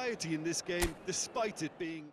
variety in this game, despite it being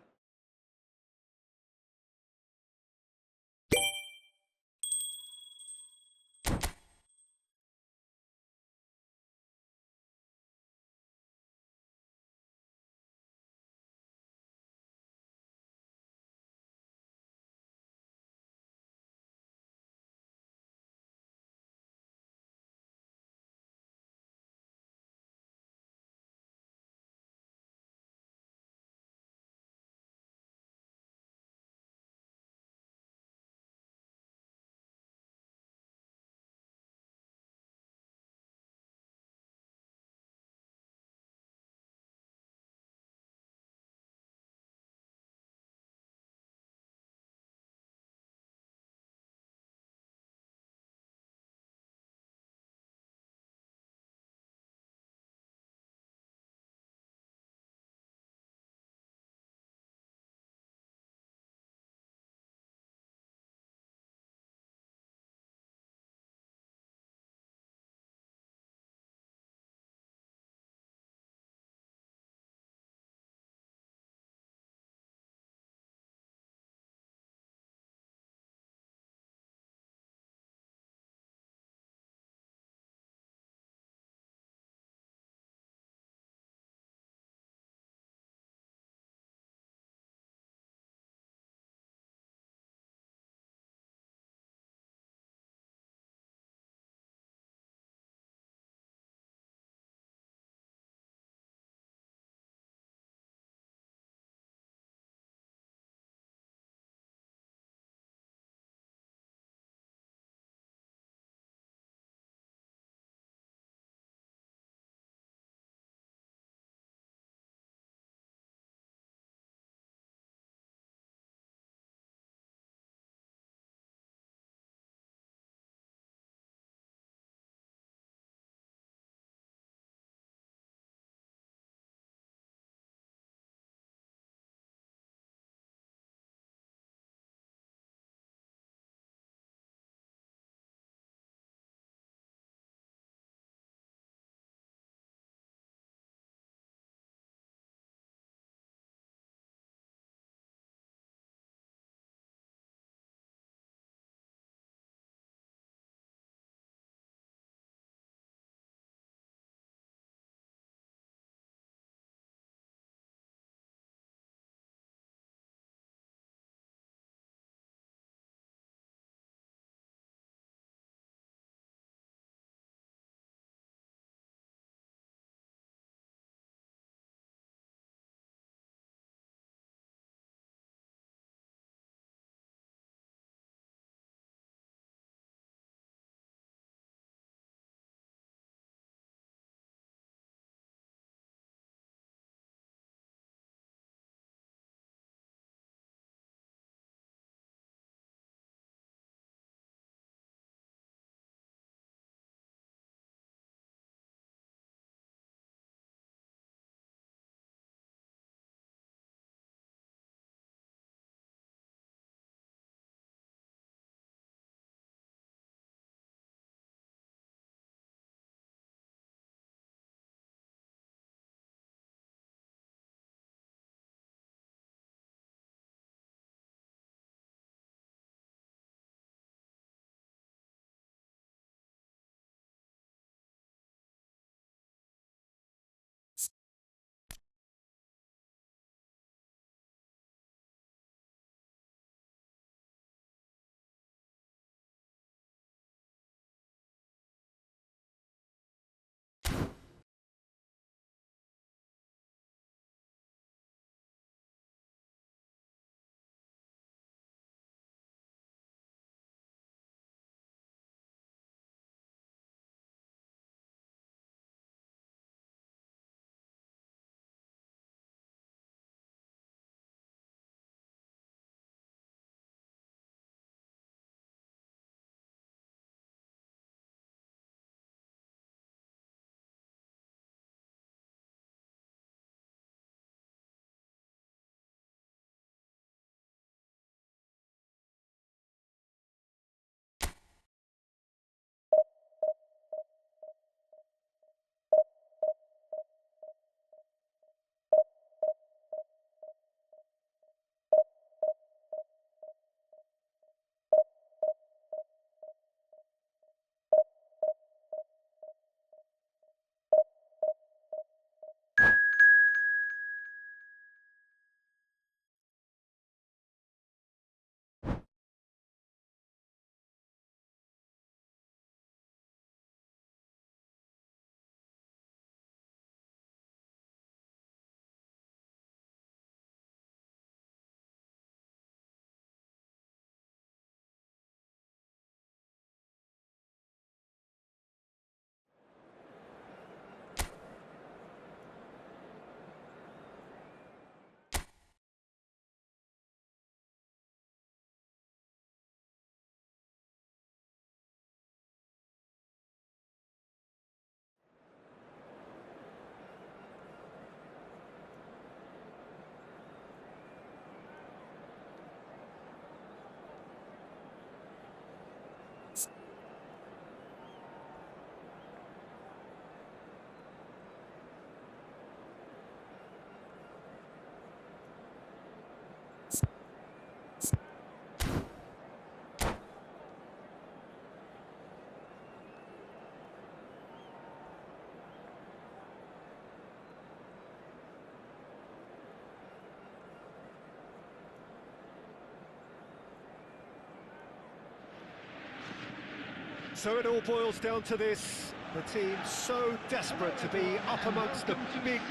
So it all boils down to this. The team so desperate to be up amongst the big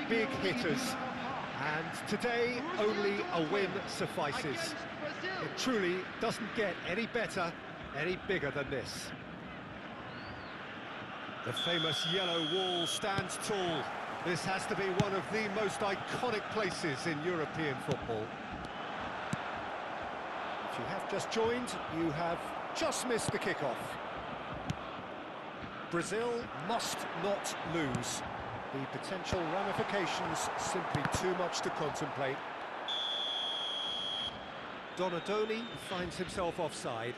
hitters. And today, only a win suffices. It truly doesn't get any better, any bigger than this. The famous yellow wall stands tall. This has to be one of the most iconic places in European football. If you have just joined, you have just missed the kickoff. Brazil must not lose. The potential ramifications simply too much to contemplate. Donadoni finds himself offside.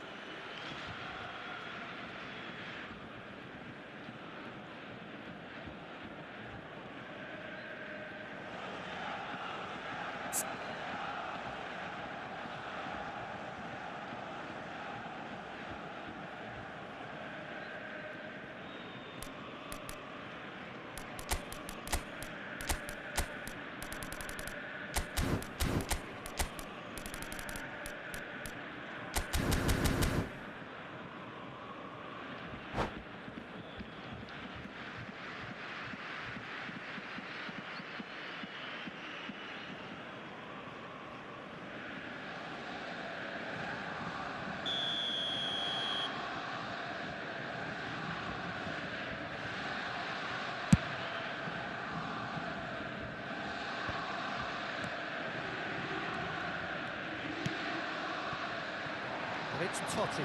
And it's Totti.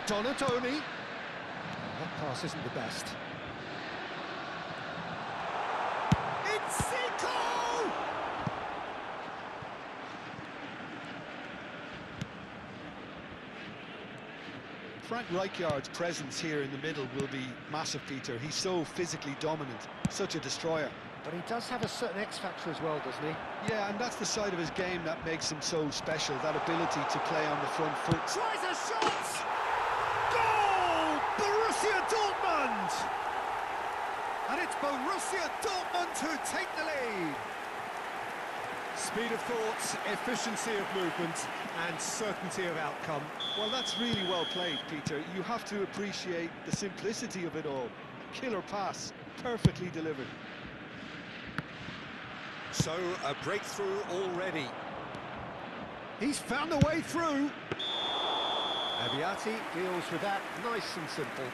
Donadoni. That pass isn't the best. It's Zico! Frank Rijkaard's presence here in the middle will be massive, Peter. He's so physically dominant, such a destroyer. But he does have a certain X-factor as well, doesn't he? Yeah, and that's the side of his game that makes him so special, that ability to play on the front foot. Tries a shot! Goal! Borussia Dortmund! And it's Borussia Dortmund who take the lead. Speed of thought, efficiency of movement, and certainty of outcome. Well, that's really well played, Peter. You have to appreciate the simplicity of it all. Killer pass, perfectly delivered. So, a breakthrough already. He's found a way through. Abiati deals with that nice and simple.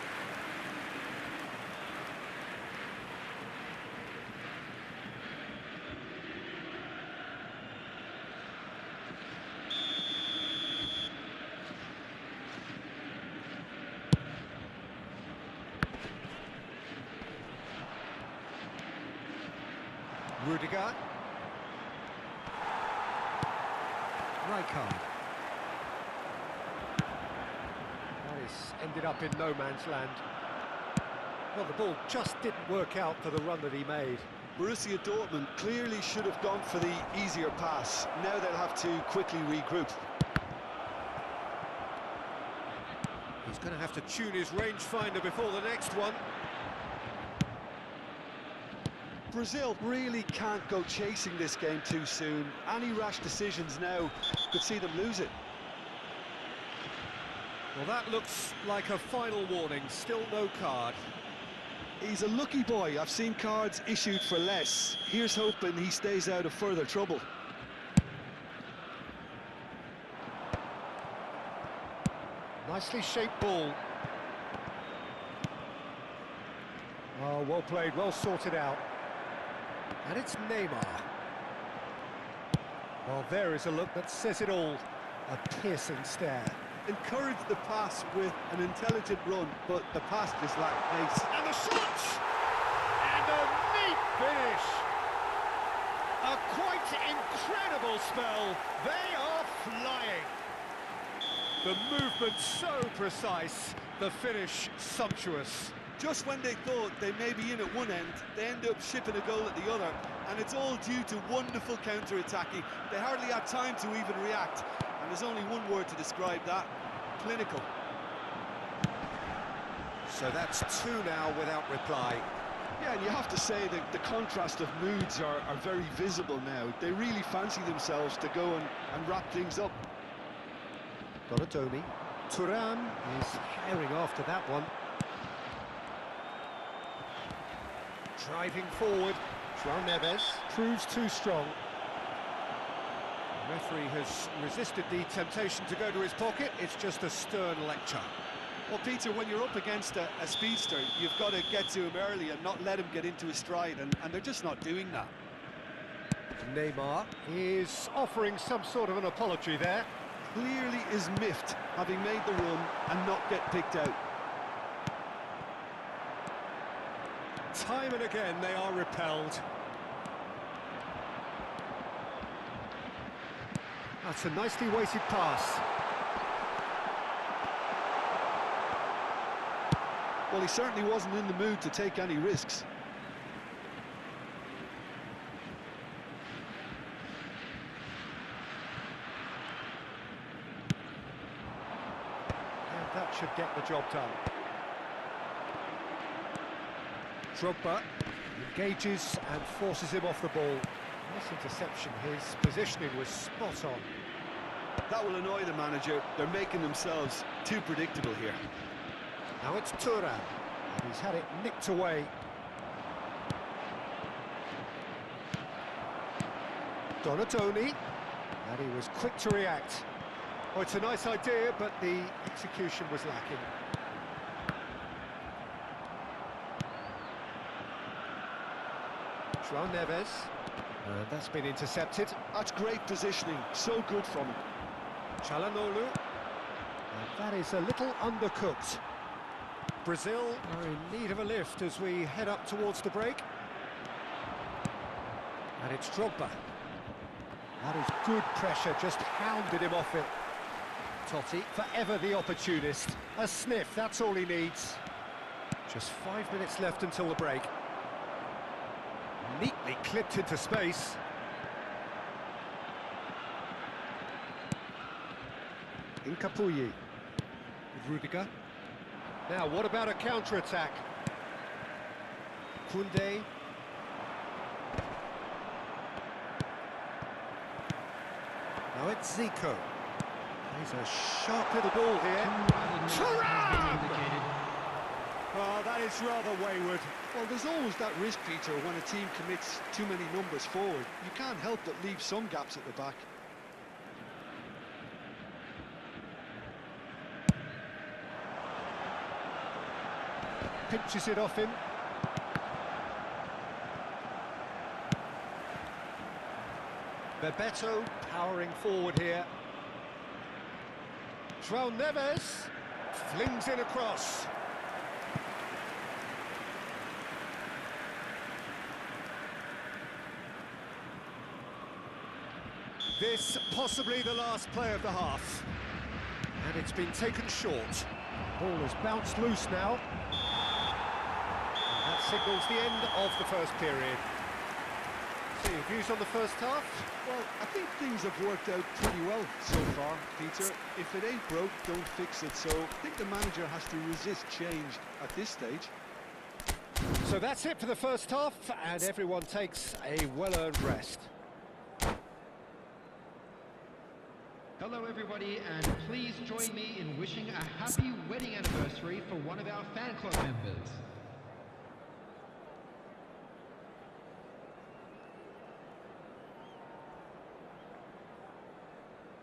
Rudiger. Rijkaard. That is ended up in no man's land. Well, the ball just didn't work out for the run that he made. Borussia Dortmund clearly should have gone for the easier pass. Now they'll have to quickly regroup. He's going to have to tune his rangefinder before the next one. Brazil really can't go chasing this game too soon. Any rash decisions now could see them lose it. Well, that looks like a final warning. Still no card. He's a lucky boy. I've seen cards issued for less. Here's hoping he stays out of further trouble. Nicely shaped ball. Oh, well played, well sorted out. And it's Neymar. Well, there is a look that says it all. A piercing stare. Encourage the pass with an intelligent run, but the pass just lacked pace. And the shot! And a neat finish! A quite incredible spell. They are flying. The movement so precise, the finish sumptuous. Just when they thought they may be in at one end, they end up shipping a goal at the other, and it's all due to wonderful counter-attacking. They hardly had time to even react, and there's only one word to describe that: clinical. So that's two now without reply. Yeah, and you have to say that the contrast of moods are very visible now. They really fancy themselves to go and wrap things up. Donadoni, Thuram is firing after that one. Driving forward. João Neves proves too strong. The referee has resisted the temptation to go to his pocket. It's just a stern lecture. Well, Peter, when you're up against a speedster, you've got to get to him early and not let him get into his stride, and they're just not doing that. Neymar is offering some sort of an apology there. Clearly is miffed, having made the run and not get picked out. Time and again they are repelled. That's a nicely weighted pass. Well, he certainly wasn't in the mood to take any risks. And that should get the job done. Drogba engages and forces him off the ball. Nice interception, his positioning was spot on. That will annoy the manager. They're making themselves too predictable here. Now it's Thuram, and he's had it nicked away. Donatoni, and he was quick to react. Oh, it's a nice idea, but the execution was lacking. João Neves, and that's been intercepted. That's great positioning, so good from him. Çalhanoğlu, and that is a little undercooked. Brazil are in need of a lift as we head up towards the break. And it's Drogba. That is good pressure, just hounded him off it. Totti, forever the opportunist. A sniff, that's all he needs. Just 5 minutes left until the break. Neatly clipped into space. Incapuyi with Rudiger. Now, what about a counter-attack? Koundé. Now it's Zico. He's a sharp little ball here. Thuram! Oh, that is rather wayward. Well, there's always that risk, Peter, when a team commits too many numbers forward. You can't help but leave some gaps at the back. Pinches it off him. Bebeto powering forward here. João Neves flings in across. This possibly the last play of the half. And it's been taken short. Ball has bounced loose now. And that signals the end of the first period. So your views on the first half? Well, I think things have worked out pretty well so far, Peter. If it ain't broke, don't fix it. So I think the manager has to resist change at this stage. So that's it for the first half, and everyone takes a well-earned rest. Hello everybody, and please join me in wishing a happy wedding anniversary for one of our fan club members.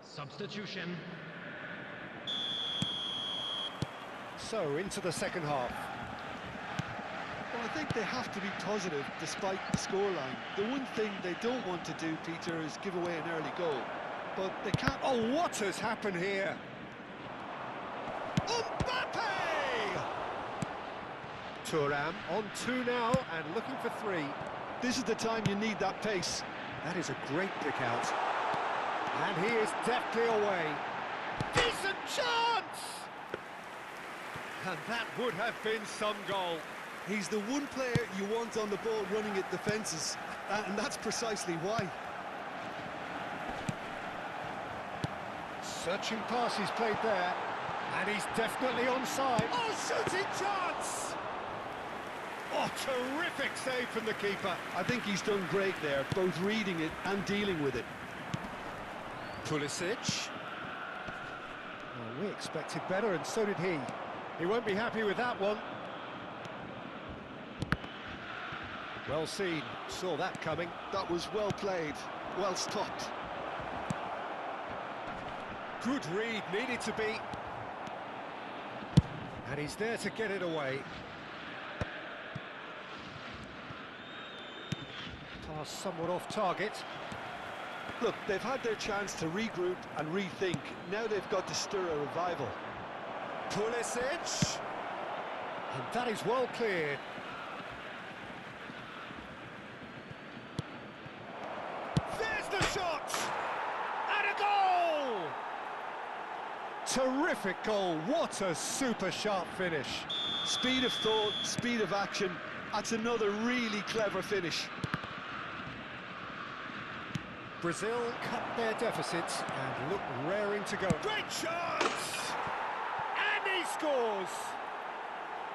Substitution. So, into the second half. Well, I think they have to be positive despite the scoreline. The one thing they don't want to do, Peter, is give away an early goal. But they can't... Oh, what has happened here? Mbappe! Thuram on 2 now and looking for 3. This is the time you need that pace. That is a great pick out. And he is deftly away. Decent chance! And that would have been some goal. He's the one player you want on the ball running at defences, and that's precisely why. Searching pass he's played there, and he's definitely onside. Oh, shooting chance! Oh, terrific save from the keeper. I think he's done great there, both reading it and dealing with it. Pulisic. We expected better, and so did he. He won't be happy with that one. Well seen, saw that coming. That was well played, well stopped. Good read, needed to be. And he's there to get it away. Pass somewhat off target. Look, they've had their chance to regroup and rethink. Now they've got to stir a revival. Pulisic. And that is well cleared. There's the shot! And a goal! Terrific goal, what a super sharp finish. Speed of thought, speed of action. That's another really clever finish. Brazil cut their deficits and look raring to go. Great chance! And he scores!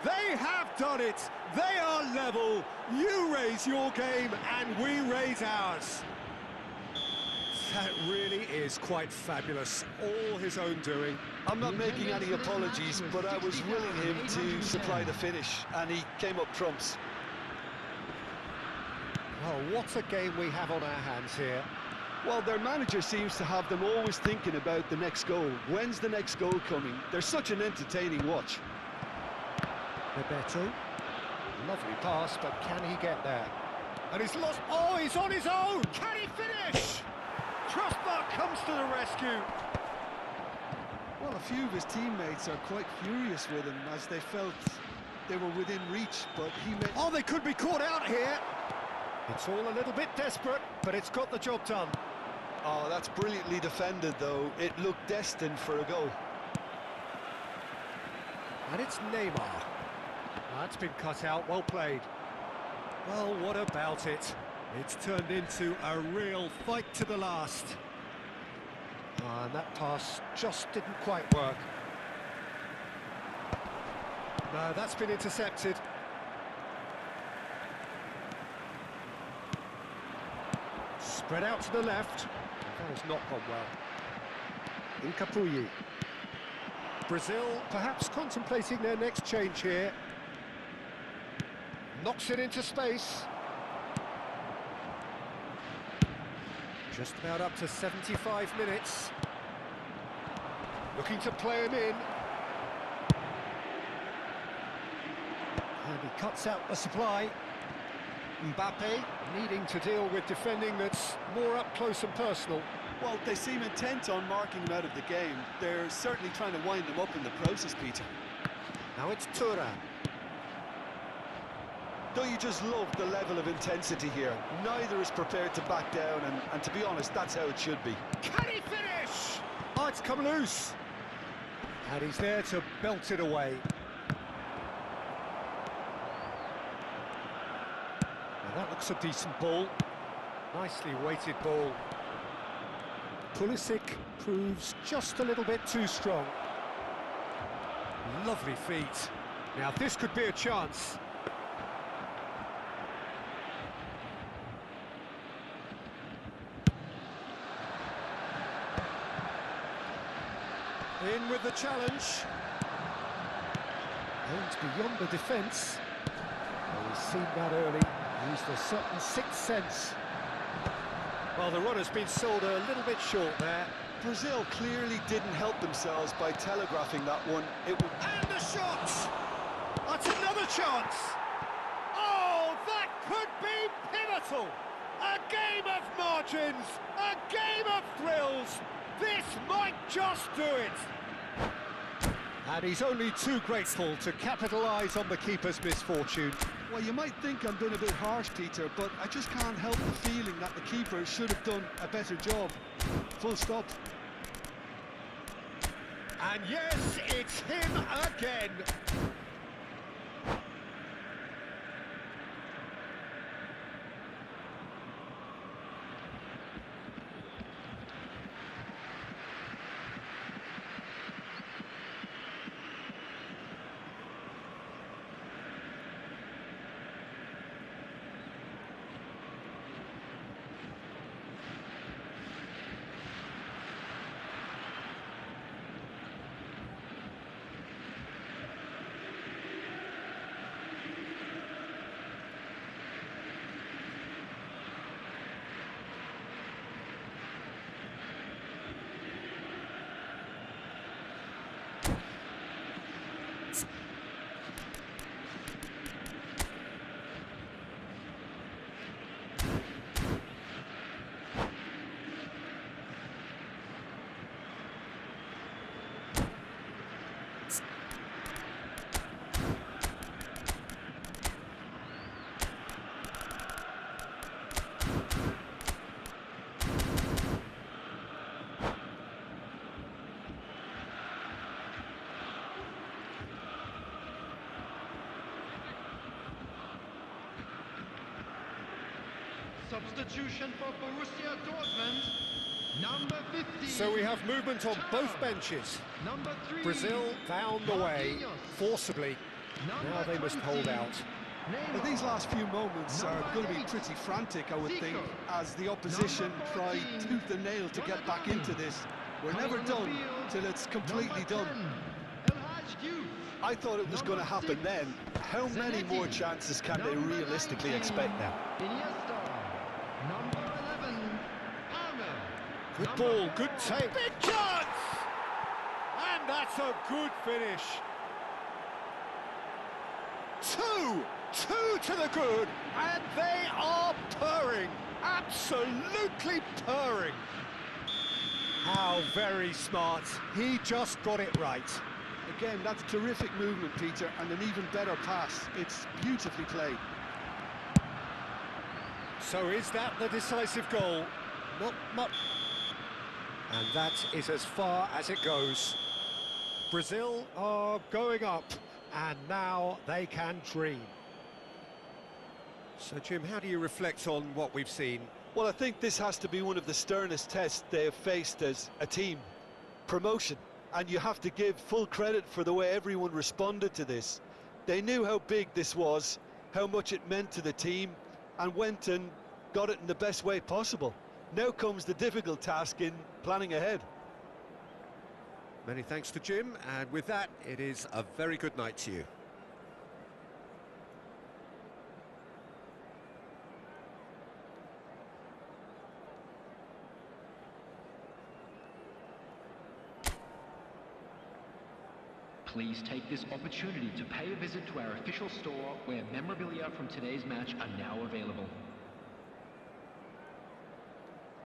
They have done it! They are level! You raise your game and we raise ours. That really is quite fabulous. All his own doing. I'm not making any apologies, but I was willing him to supply the finish, and he came up trumps. Well, what a game we have on our hands here. Well, their manager seems to have them always thinking about the next goal. When's the next goal coming? They're such an entertaining watch. Bebeto. Lovely pass, but can he get there? And he's lost... Oh, he's on his own! Can he finish? Crossbar comes to the rescue. Well, a few of his teammates are quite furious with him as they felt they were within reach, but he made... Oh, they could be caught out here. It's all a little bit desperate, but it's got the job done. Oh, that's brilliantly defended, though. It looked destined for a goal. And it's Neymar. That's been cut out, well played. Well, what about it? It's turned into a real fight to the last. And that pass just didn't quite work. No, that's been intercepted. Spread out to the left. That has not gone well. Incapuyi. Brazil perhaps contemplating their next change here. Knocks it into space. Just about up to 75 minutes. Looking to play him in. And he cuts out the supply. Mbappe needing to deal with defending that's more up close and personal. Well, they seem intent on marking him out of the game. They're certainly trying to wind him up in the process, Peter. Now it's Thuram. Don't you just love the level of intensity here? Neither is prepared to back down, and to be honest, that's how it should be. Can he finish? Oh, it's come loose. And he's there to belt it away. Now that looks a decent ball. Nicely weighted ball. Pulisic proves just a little bit too strong. Lovely feet. Now this could be a chance. In with the challenge. And beyond the defence. Well, he's seen that early. Used a certain sixth sense. Well, the run has been sold a little bit short there. Brazil clearly didn't help themselves by telegraphing that one. And the shot! That's another chance! Oh, that could be pivotal! A game of margins! A game of thrills! This might just do it! And he's only too grateful to capitalise on the keeper's misfortune. Well, you might think I'm being a bit harsh, Peter, but I just can't help the feeling that the keeper should have done a better job. Full stop. And yes, it's him again. Substitution for Borussia Dortmund, number 50. So we have movement on both benches. Number 3. Brazil found the way forcibly. Now they must hold out. Well, these last few moments are going to be pretty frantic, I would think, as the opposition try tooth and nail to get back into this. We're never done till it's completely done. I thought it was going to happen then. How many more chances can they realistically expect now? Number 11. Good ball, good take. Big chance! And that's a good finish. Two to the good, and they are purring, absolutely purring. How very smart, he just got it right. Again, that's terrific movement, Peter, and an even better pass. It's beautifully played. So is that the decisive goal? Not much. And that is as far as it goes. Brazil are going up, and now they can dream. So, Jim, how do you reflect on what we've seen? Well, I think this has to be one of the sternest tests they have faced as a team. Promotion. And you have to give full credit for the way everyone responded to this. They knew how big this was, how much it meant to the team, and went and got it in the best way possible. Now comes the difficult task in planning ahead. Many thanks to Jim, and with that, it is a very good night to you. Please take this opportunity to pay a visit to our official store where memorabilia from today's match are now available.